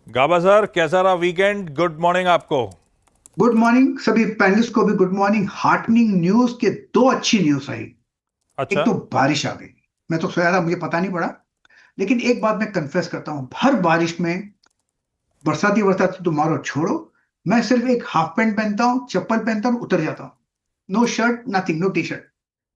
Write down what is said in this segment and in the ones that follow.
गाबा sir, कैसा रहा weekend? Good morning आपको। गुड मॉर्निंग सभी पैनलिस्ट को भी गुड मॉर्निंग। हार्टनिंग न्यूज के दो अच्छी न्यूज आई। एक अच्छा। तो बारिश आ गई। मैं तो सोया था, मुझे पता नहीं पड़ा। लेकिन एक बात मैं कन्फेस करता हूं, हर बारिश में बरसाती बरसाती तो मारो छोड़ो, मैं सिर्फ एक हाफ पैंट पहनता हूँ, चप्पल पहनता हूँ, उतर जाता हूँ। No shirt, nothing, no T shirt.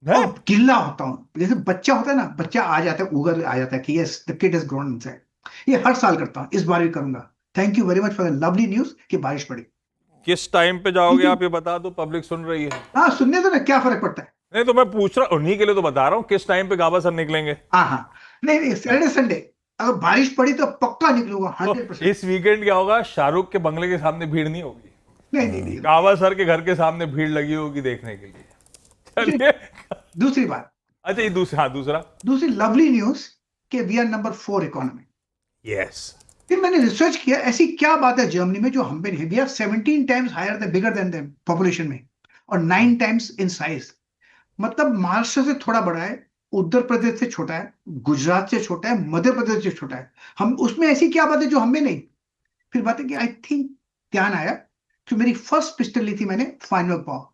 है। और गिल्ला होता हूँ, जैसे बच्चा होता है ना, बच्चा आ जाता है, उगर आ जाता है कि yes the kid is grown inside. ये हर साल करता हूँ, इस बार भी करूंगा। Thank you very much for the lovely news कि बारिश पड़ी। किस टाइम पे जाओगे क्योंकि आप, ये बता दो, पब्लिक सुन रही है। हाँ, सुनने दो ना, क्या फर्क पड़ता है। नहीं तो मैं पूछ रहा, उन्हीं के लिए तो बता रहा हूँ, किस टाइम पे गाबा सर निकलेंगे। हाँ हाँ। नहीं नहीं, हाँ। सैटरडे संडे अगर बारिश पड़ी तो पक्का निकलूंगा, तो 100%। इस वीकेंड क्या होगा, शाहरुख के बंगले के सामने भीड़ नहीं होगी। नहीं नहीं नहीं होगी। गाबा सर के घर के सामने भीड़ लगी होगी देखने के लिए। दूसरी चलिए। दूसरी बात, अच्छा, ये दूसरा, हाँ दूसरा। दूसरी लवली न्यूज कि we are number 4 economy. Yes. फिर मैंने रिसर्च किया, ऐसी क्या बात है जर्मनी में जो हम पे नहीं है। We are 17 times higher than, bigger than them population में, और 9 टाइम्स इन साइज। मतलब महाराष्ट्र से थोड़ा बड़ा है, उत्तर प्रदेश से छोटा है, गुजरात से छोटा है, मध्य प्रदेश से छोटा है। हम उसमें ऐसी क्या बात है जो हमें नहीं। फिर बात है कि आई थिंक ध्यान आया कि मेरी फर्स्ट पिस्टल ली थी मैंने, फाइनल पावर,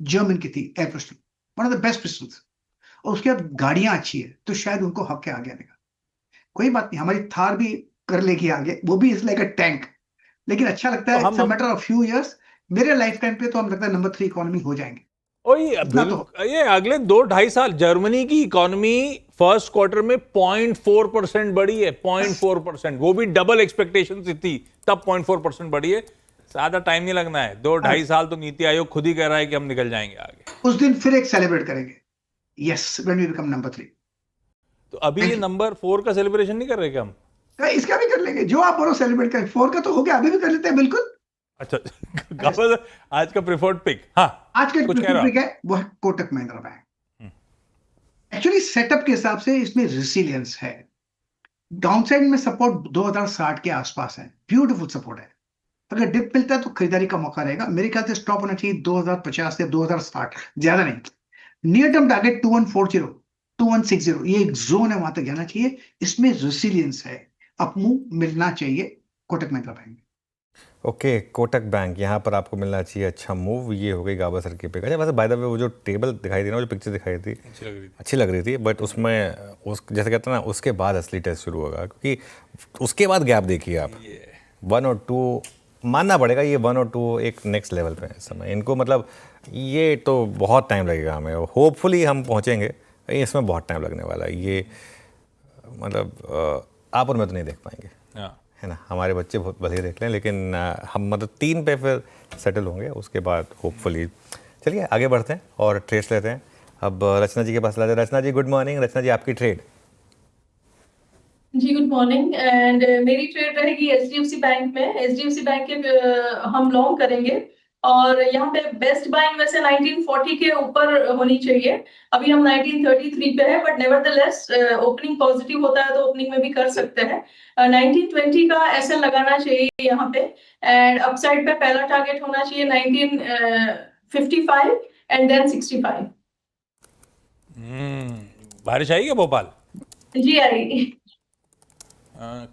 जर्मन की थी, air pistol, one of the best pistols. और उसके बाद गाड़ियां अच्छी है तो शायद उनको हक के आगे आने का। कोई बात नहीं, हमारी थार भी कर लेगी आगे, वो भी इज लाइक अ टैंक। लेकिन अच्छा लगता तो है, इट्स हम अ हम मैटर ऑफ फ्यू इयर्स। मेरे लाइफ टाइम पे तो हम लगता है नंबर 3 इकोनॉमी हो जाएंगे। ओ ये इतना तो। ये अगले 2-2.5 साल जर्मनी की इकोनॉमी फर्स्ट क्वार्टर में 0.4% बढ़ी है। बस 0.4%, वो भी डबल एक्सपेक्टेशन थी, तब 0.4% बढ़ी है। ज्यादा टाइम नहीं लगना है, दो हाँ, ढाई साल तो नीति आयोग खुद ही कह रहा है कि हम निकल जाएंगे आगे। उस दिन फिर एक सेलिब्रेट करेंगे। Yes, when we become number 3। तो अभी ये थैंक यू। नंबर 4 का सेलिब्रेशन नहीं कर रहे क्या हम? इसका भी कर लेंगे, जो आप बोलो सेलिब्रेट करें। 4 का तो हो गया, अभी भी कर लेते हैं, बिल्कुल। अच्छा। अच्छा, आज का प्रेफर्ड पिक, हाँ। आज का कुछ कह जो रहा पिक है वो है Kotak Mahindra bank. Actually setup के हिसाब से इसमें रिसिलियंस है। डाउनसाइड में सपोर्ट 2060 के आसपास है, ब्यूटीफुल सपोर्ट है। अगर डिप मिलता है तो खरीदारी का मौका रहेगा। मेरे ख्याल से स्टॉप होना चाहिए 2050 या 2060, ज्यादा नहीं। नियर टर्म टारगेट 2140, 2160, ये एक जोन है, वहां तक जाना चाहिए। इसमें रेसिलियंस है, अपमूव मिलना चाहिए कोटक महिंद्रा बैंक में। ओके, कोटक बैंक यहाँ पर आपको मिलना चाहिए अच्छा मूव। ये हो गई गाबा सर की पिक। अच्छा, वैसे बाय द वे वो जो टेबल दिखाई दी ना, वो जो पिक्चर दिखाई थी अच्छी लग रही थी। अच्छी लग रही थी, बट उसमें उस जैसे कहते हैं ना, उसके बाद असली टेस्ट शुरू होगा, क्योंकि उसके बाद गैप देखिए आप। 1 और 2 मानना पड़ेगा, ये 1 और 2 एक नेक्स्ट लेवल पे है इस समय इनको, मतलब ये तो बहुत टाइम लगेगा हमें। होपफुली हम पहुँचेंगे, इसमें बहुत टाइम लगने वाला है ये। मतलब आप और मैं तो नहीं देख पाएंगे, हाँ। है ना। हमारे बच्चे बहुत भले देख लें, लेकिन हम मतलब 3 पे फिर सेटल होंगे, उसके बाद होपफुली। चलिए आगे बढ़ते हैं और ट्रेड्स लेते हैं। अब रचना जी के पास लाते हैं। रचना जी गुड मॉर्निंग। रचना जी, आपकी ट्रेड। जी गुड मॉर्निंग। एंड मेरी ट्रेड रहेगी एचडीएफसी बैंक में। एचडीएफसी बैंक के हम लॉन्ग करेंगे। और यहाँ पे बेस्ट बाइंग वैसे 1940 के ऊपर होनी चाहिए। अभी हम 1933 पे है, बट नेवरदलेस ओपनिंग पॉजिटिव होता है तो ओपनिंग में भी कर सकते हैं। 1920 का एसएल लगाना चाहिए यहाँ पे। एंड अपसाइड पे पहला टारगेट होना चाहिए 1955 एंड देन 65। बारिश आई क्या भोपाल? जी आई। हाँ,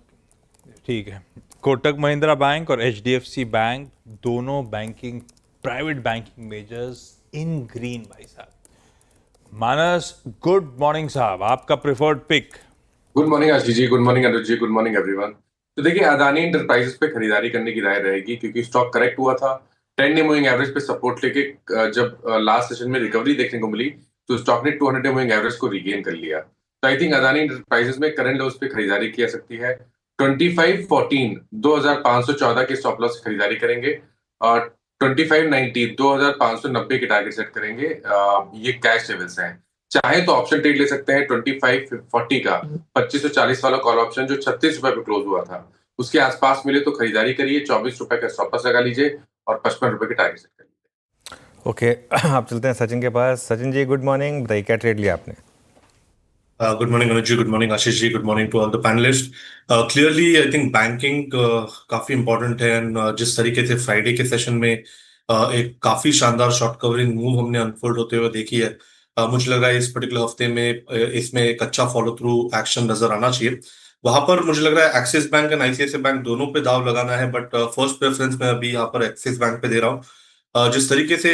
ठीक है। कोटक महिंद्रा बैंक और एचडीएफसी बैंक, दोनों banking, private banking measures in green भाई साहब। मानस, गुड मॉर्निंग साहब, आपका preferred pick. Good morning Ashish ji, good morning Anuj जी, गुड मॉर्निंग एवरीवन। तो देखिए, अदानी इंटरप्राइजेस पे खरीदारी करने की राय रहेगी, क्योंकि स्टॉक करेक्ट हुआ था। 10 डे मूविंग एवरेज पे सपोर्ट लेके जब लास्ट सेशन में रिकवरी देखने को मिली, तो स्टॉक ने 200 डे मूविंग एवरेज को रिगेन कर लिया। तो आई थिंक अदानी इंटरप्राइजेस में करंट लोस पे खरीदारी की जा सकती है। 2514 2514 के स्टॉप लॉस से खरीदारी करेंगे, और 2590 2590 के टारगेट सेट करेंगे। ये कैश लेवल्स हैं। चाहे तो ऑप्शन ट्रेड ले सकते हैं 2540 का, 2540 वाला कॉल ऑप्शन जो 36 रुपए पे क्लोज हुआ था, उसके आसपास मिले तो खरीदारी करिए। 24 रुपए का स्टॉप लॉस लगा लीजिए और 55 रुपए के टारगेट सेट कर लीजिए। ओके, आप चलते हैं सचिन के पास। सचिन जी गुड मॉर्निंग, बताइए क्या ट्रेड लिया आपने। Good morning, Anuj ji. Good morning, Ashish ji. Good morning to all the panelists. Clearly, I think banking काफी important है, and जिस तरीके से फ्राइडे के सेशन में एक काफी शानदार शॉर्ट कवरिंग मूव हमने अनफोल्ड होते हुए देखी है। मुझे लग रहा है इस पर्टिकुलर हफ्ते में इसमें एक अच्छा फॉलो थ्रू एक्शन नजर आना चाहिए। वहां पर मुझे लग रहा है axis bank and ICICI bank दोनों पे दाव लगाना है, बट फर्स्ट प्रेफरेंस मैं अभी यहाँ पर एक्सिस बैंक पे दे रहा हूँ। जिस तरीके से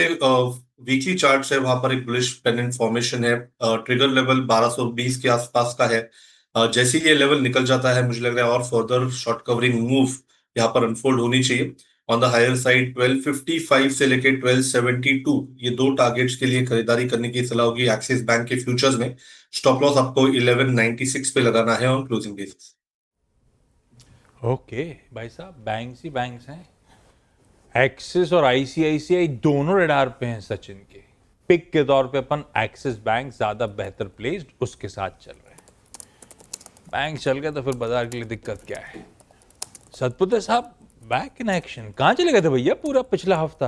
वीकली चार्ट है वहां पर एक बुलिश पेंडेंट फॉर्मेशन है, ट्रिगर लेवल 1220 के आसपास का है। जैसे ही ये लेवल निकल जाता है मुझे लग रहा है और फर्दर शॉर्ट कवरिंग मूव यहाँ पर अनफोल्ड होनी चाहिए। ऑन द हायर साइड 1255 से लेके 1272 ये दो टारगेट्स के लिए खरीदारी करने की सलाह होगी एक्सिस बैंक के फ्यूचर्स में। स्टॉप लॉस आपको 1196 पे लगाना है ऑन क्लोजिंग बेसिस। ओके भाई साहब, बैंक्स ही बैंक्स हैं। एक्सिस और आईसीआईसीआई दोनों रडार पे हैं सचिन के। पिक के तौर पे अपन एक्सिस बैंक ज्यादा बेहतर प्लेस्ड उसके साथ चल रहे हैं। बैंक चल गया तो फिर बाजार के लिए दिक्कत क्या है। सतपुते साहब, बैक इन एक्शन। कहाँ चले गए थे भैया पूरा पिछला हफ्ता?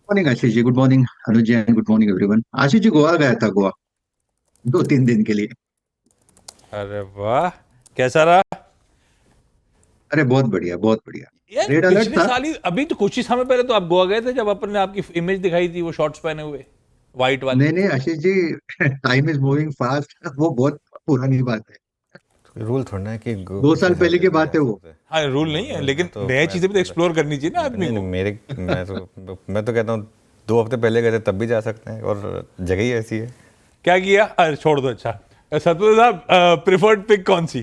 Morning Ashish ji, good morning Anuj ji, and good morning everyone. Ashish ji Goa गया था, गोवा 2-3 दिन के लिए। अरे वाह, कैसा रहा? अरे बहुत बढ़िया, बहुत बढ़िया। यार रेड अलर्ट पिछले था। साल ही, अभी तो कुछ ही समय पहले तो आप गोवा गए थे जब अपन ने आपकी इमेज दिखाई थी वो शॉर्ट्स पहने हुए व्हाइट वाली। नहीं नहीं Ashish ji, time is moving fast, वो बहुत पुरानी बात है। रूल थोड़ा ना है कि 2 साल पहले की बात है वो। हाँ, रूल नहीं है, लेकिन तो नई मैं चीजें भी तो एक्सप्लोर करनी चाहिए ना आदमी नहीं, को। नहीं, मैं तो कहता हूँ 2 हफ्ते पहले गए थे तब भी जा सकते हैं, और जगह ही ऐसी है। क्या किया? अरे छोड़ दो। अच्छा सतपुते साहब, प्रिफर्ड पिक कौन सी?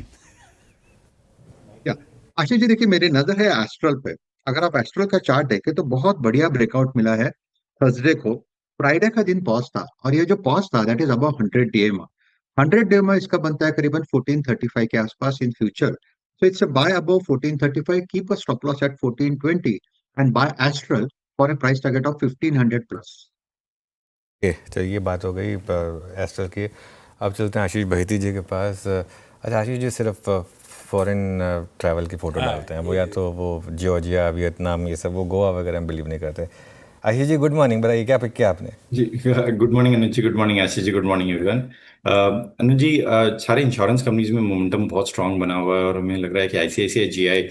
क्या आशीष जी, देखिए मेरी नजर है एस्ट्रल पे। अगर आप एस्ट्रल का चार्ट देखें तो बहुत बढ़िया ब्रेकआउट मिला है थर्सडे को। फ्राइडे का दिन पॉज था, और ये जो पॉज था that is about 100 DMA। 100 DMA इसका बनता है करीबन 1435 के आसपास in future. So it's a buy above 1435, keep a stop loss at 1420 and buy Astral for a price target of 1500 plus. तो ये बात हो गई एस्ट्रल की। अब चलते हैं आशीष बहिती जी के पास। अच्छा आशीष जी सिर्फ फॉरेन ट्रैवल की फ़ोटो डालते हैं, वो या तो वो जॉर्जिया, वियतनाम, ये सब, वो गोवा वगैरह में बिलीव नहीं करते। आशीष जी गुड मॉर्निंग, बताइए क्या पिक किया आपने? जी गुड मॉर्निंग अनुज जी, good morning Ashish ji, good morning everyone. अनुज जी, सारे इंश्योरेंस कंपनीज में मोमेंटम बहुत स्ट्रांग बना हुआ है, और हमें लग रहा है कि आईसीआईसीआई जीआई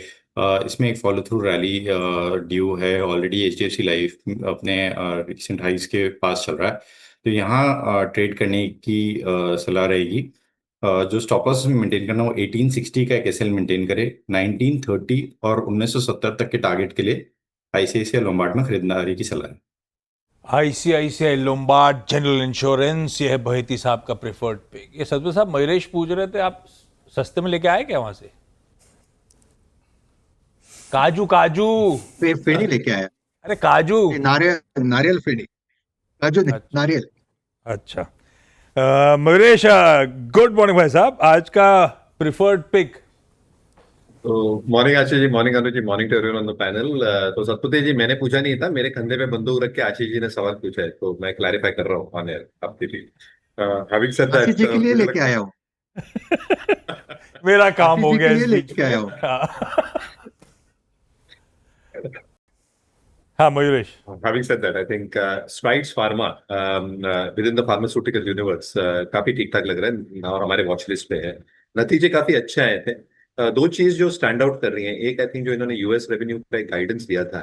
इसमें एक फॉलो थ्रू रैली ड्यू है। ऑलरेडी एचडीएफसी लाइफ अपने रिसेंट हाइस के पास चल रहा है, तो यहाँ ट्रेड करने की सलाह रहेगी। जो स्टॉप लॉस मेंटेन करना वो 1860 का एक एसएल मेंटेन करे। 1930 और 1970 तक के टारगेट के लिए आईसीआईसीआई लोम्बार्ड में खरीदारी की सलाह है। आईसीआईसीआई लोम्बार्ड जनरल इंश्योरेंस, ये है बहेती साहब का प्रेफर्ड पिक। ये सतपुते साहब, मयूरेश पूछ रहे थे आप सस्ते में लेके आए क्या वहां से? काजू काजू। फेनी लेके आया। अरे काजू। नारियल, नारियल फेनी, काजू नहीं, नारियल। अच्छा मयूरेश, गुड मॉर्निंग भाई साहब, आज का प्रिफर्ड पिक। तो morning Ashish ji, morning Anuj ji, morning to everyone on the panel. तो सतपुते जी, मैंने पूछा नहीं था, मेरे कंधे पे बंदूक रख के आशीष जी ने सवाल पूछा है, तो मैं क्लैरिफाई कर रहा हूँ ऑन एयर आपके लिए। हैविंग सेड आशीष जी के लिए दैट, लेके आया हूँ। मेरा काम आशीष हो जी गया के इस लिए बीच लेके में। आया हूँ। हाँ Mayuresh. having said that, I think Strides Pharma within the pharmaceutical universe काफी ठीक ठाक लग रहा है और हमारे वॉच लिस्ट पे है। नतीजे काफी अच्छे आए थे। दो चीज जो स्टैंड आउट कर रही हैं, एक आई थिंक जो इन्होंने यूएस रेवेन्यू का एक गाइडेंस दिया था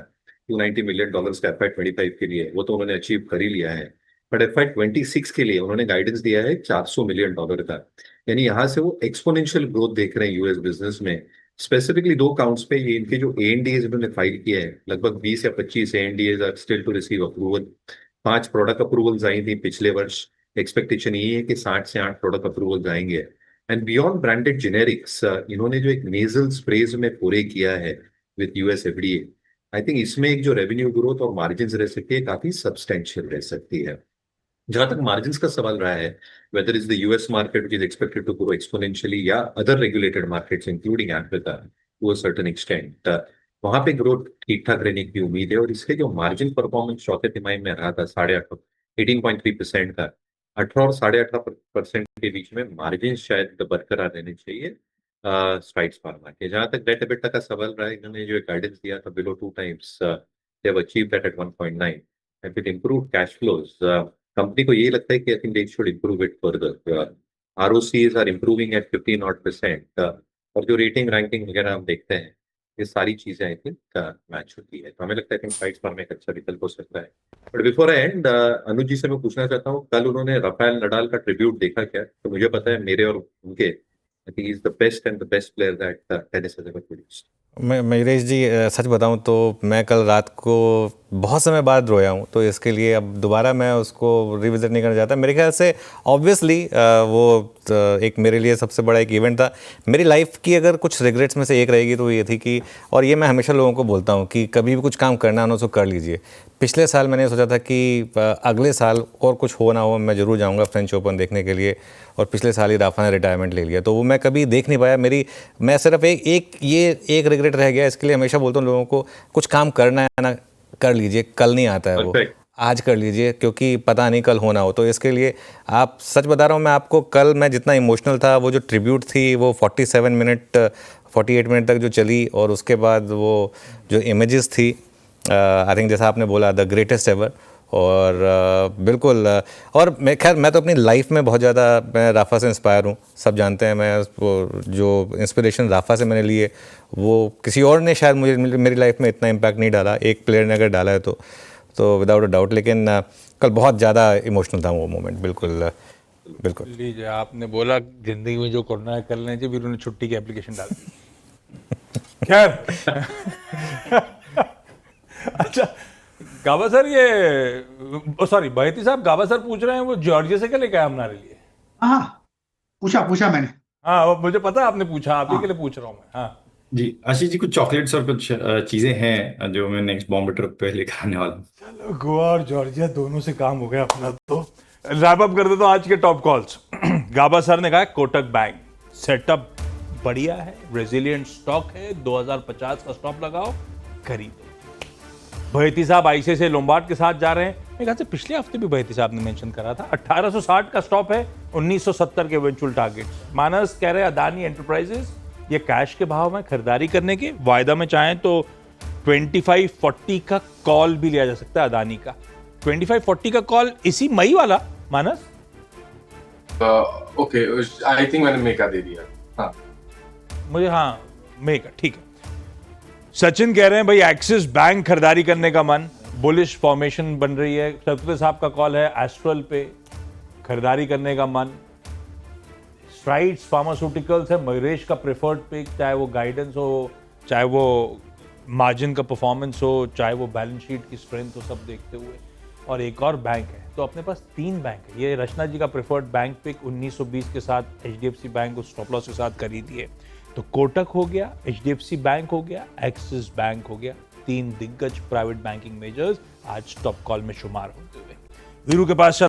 $290 मिलियन का FY25 के लिए, वो तो उन्होंने अचीव कर ही लिया है। बट FY26 के लिए उन्होंने गाइडेंस दिया है $400 मिलियन का। यानी यहाँ से वो एक्सपोनेंशियल ग्रोथ देख रहे हैं यूएस बिजनेस में। स्पेसिफिकली दो काउंट्स पे ये इनके जो एएनडीएज इन्होंने फाइल किया है, लगभग 20 या 25 ANDAs are still to receive approval. 5 product approvals आई थी पिछले वर्ष। एक्सपेक्टेशन ये है कि 60 से 8 प्रोडक्ट अप्रूवल्स आएंगे। एंड बियॉन्ड ब्रांडेड जेनेरिक्स, इन्होंने जो एक नेजल स्प्रेज में पूरे किया है with US FDA, I think इसमें एक जो रेवेन्यू ग्रोथ और मार्जिन रह सकती है काफी सब्सटेंशियल रह सकती है। जहां तक मार्जिन्स का सवाल रहा है, whether it's the US market which is expected to grow exponentially या other regulated markets including Africa to a certain extent, वहां पे ग्रोथ ठीक ठाक रहने की उम्मीद है। और इसके जो मार्जिन परफॉर्मेंस चौथे तिमाही में रहा था 18.5 18.3% का, 18 और 18.5% के बीच में मार्जिन शायद बरकरार रहने चाहिए स्ट्राइड्स फार्मा के। जहां तक डेट एबिटा का सवाल रहा है, इन्होंने जो गाइडेंस दिया था below 2 times, they have achieved that at 1.9 and with improved cash flows, company को ये लगता है कि I think they should improve it further. ROCs are improving at 15% और जो रेटिंग रैंकिंग वगैरह हम देखते हैं, ये सारी चीजें आई थिंक मैच होती है। तो हमें लगता है स्ट्राइड्स फार्मा एक अच्छा विकल्प हो सकता है। बट बिफोर आई एंड, अनुज जी से मैं पूछना चाहता हूँ, कल उन्होंने राफेल नडाल का ट्रिब्यूट देखा क्या? तो मुझे पता है मेरे और उनके I think he's the best and the best player that tennis has ever produced. मैं मयूरेश जी सच बताऊं तो मैं कल रात को बहुत समय बाद रोया हूं, तो इसके लिए अब दोबारा मैं उसको रिविजिट नहीं करना चाहता। मेरे ख्याल से ऑब्वियसली वो एक मेरे लिए सबसे बड़ा एक इवेंट था। मेरी लाइफ की अगर कुछ रिग्रेट्स में से एक रहेगी तो ये थी कि, और ये मैं हमेशा लोगों को बोलता हूँ कि कभी भी कुछ काम करना हो तो कर लीजिए। पिछले साल मैंने सोचा था कि अगले साल और कुछ हो ना हो मैं ज़रूर जाऊंगा फ्रेंच ओपन देखने के लिए, और पिछले साल ही राफा ने रिटायरमेंट ले लिया, तो वो मैं कभी देख नहीं पाया। मैं सिर्फ एक रिग्रेट रह गया। इसके लिए हमेशा बोलता हूँ लोगों को, कुछ काम करना है ना, कर लीजिए, कल नहीं आता है वो, आज कर लीजिए, क्योंकि पता नहीं कल होना हो। तो इसके लिए आप, सच बता रहा हूँ मैं आपको, कल मैं जितना इमोशनल था, वो जो ट्रिब्यूट थी वो 48 मिनट तक जो चली, और उसके बाद वो जो इमेजेस थी, आई थिंक जैसा आपने बोला द ग्रेटेस्ट एवर, और बिल्कुल, और मैं तो अपनी लाइफ में बहुत ज़्यादा मैं राफा से इंस्पायर हूँ। सब जानते हैं मैं वो जो इंस्पिरेशन राफा से मैंने लिए, वो किसी और ने शायद मेरी लाइफ में इतना इम्पैक्ट नहीं डाला। एक प्लेयर ने अगर डाला है तो विदाउट अ डाउट। लेकिन कल बहुत ज़्यादा इमोशनल था वो मोमेंट। बिल्कुल बिल्कुल। लीजिए, आपने बोला जिंदगी में जो करना है कर लेंगे, फिर उन्होंने छुट्टी की एप्लीकेशन डाल दी। खैर अच्छा गाबा सर, ये सॉरी बहेती साहब, गाबा सर पूछ रहे हैं वो जॉर्जिया से क्या लेके आया हमारे लिए? हाँ, पूछा मैंने। हाँ, वो मुझे पता है आपने पूछा, आप ही के लिए पूछ रहा हूँ मैं। हाँ जी आशीष जी, कुछ चॉकलेट्स और कुछ चीजें हैं जो मैं नेक्स्ट बॉम्बे ट्रिप पे लेकर आने वाला हूँ। चलो, गोवा और जॉर्जिया दोनों से काम हो गया अपना। तो रैप अप कर दे तो आज के टॉप कॉल्स। गाबा सर ने कहा कोटक बैंक सेटअप बढ़िया है, रेजिलिएंट स्टॉक है, 2050 का स्टॉप लगाओ, खरीदो। बहेती साहब आईसीआईसीआई लोम्बार्ड के साथ जा रहे हैं। मेरे ख्याल से पिछले हफ्ते भी बहेती साहब ने मेंशन करा था, 1860 का स्टॉप है, 1970 के इवेंचुअल टारगेट। मानस कह रहे हैं अदानी एंटरप्राइजेस ये कैश के भाव में खरीदारी करने के वायदा में चाहें तो 2540 का कॉल भी लिया जा सकता है अदानी का। 2540 का कॉल इसी मई वाला मानस? ओके, आई थिंक मैंने मेका दे दिया। हाँ मुझे, हाँ मेका, ठीक है। सचिन कह रहे हैं भाई एक्सिस बैंक खरीदारी करने का मन, बुलिश फॉर्मेशन बन रही है। सतपुते साहब का कॉल है एस्ट्रल पे खरीदारी करने का मन। स्ट्राइड्स फार्मास्यूटिकल्स है मयूरेश का प्रेफर्ड पिक, चाहे वो गाइडेंस हो, चाहे वो मार्जिन का परफॉर्मेंस हो, चाहे वो बैलेंस शीट की स्ट्रेंथ हो, सब देखते हुए। और एक और बैंक है, तो अपने पास 3 बैंक है। ये रचना जी का प्रेफर्ड बैंक पिक 1920 के साथ एचडीएफसी बैंक को स्टॉप लॉस के साथ खरीदी है। तो कोटक हो गया, एचडीएफसी बैंक हो गया, एक्सिस बैंक हो गया, 3 दिग्गज प्राइवेट बैंकिंग मेजर्स आज टॉप कॉल में शुमार होते हुए। वीरू के पास